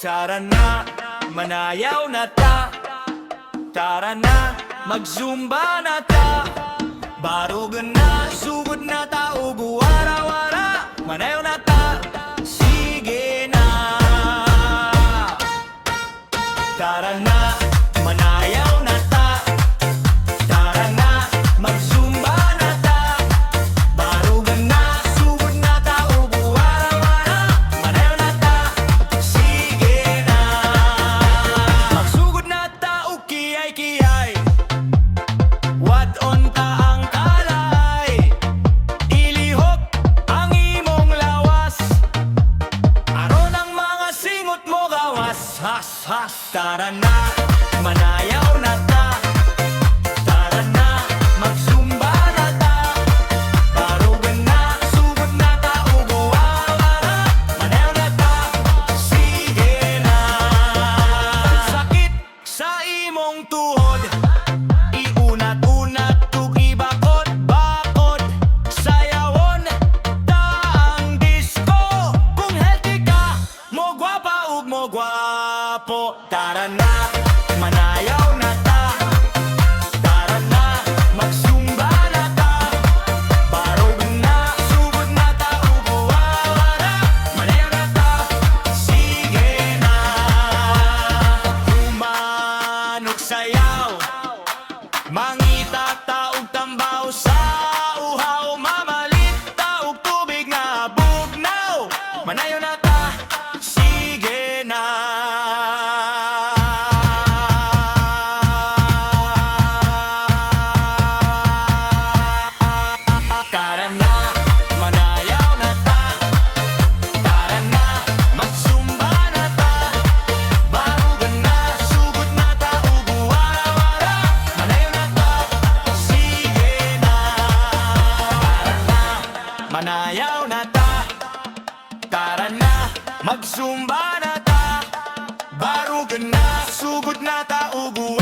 Tara na, manayaw na ta. Tara na, mag-zumba na ta. Barugan na, sugod na ta. Ugo wara-wara, manayaw na ta. Sige na. Tara na, manayaw na ta. Tara na, mag-zumba na ta. Barugan na, sugod na ta. Ugo wara-wara, manayaw na ta. Sige na. Magsugod na ta, ukiyay-kiyay. Wadon ta ang kalay. Ilihok ang imong lawas. Aron ang mga singot mo gawas. Has, has. Tara na, manayaw na ta. Tara na, mag-zumba na ta. Barugan na, sugod na ta. Ugo wara, manayaw na ta. Sige na. Sakit sa imong tuhod, iunat-unat ug ibakod-bakod. Sayawon ta ang disco. Kung healthy ka, mo gwapa ug mo gwapo. Tara na, manayaw na ta. Tara na, mag-zumba na ta. Barugan na, sugod na ta. Ugo wara, manayaw na ta. Sige na. Humanok sayaw, mangita taog tambaw sa uhaw. Mamalit taog tubig nga bugnaw. Manayo na ta, sige na. Tara na, manayaw na ta. Tara na, mag-zumba na ta. Barugan na, sugod na ta. Ugo wara-wara, manayaw na ta. Sige na. Tara na, manayaw na ta. Tara na, mag-zumba na ta. Barugan na, sugod na ta. Ugo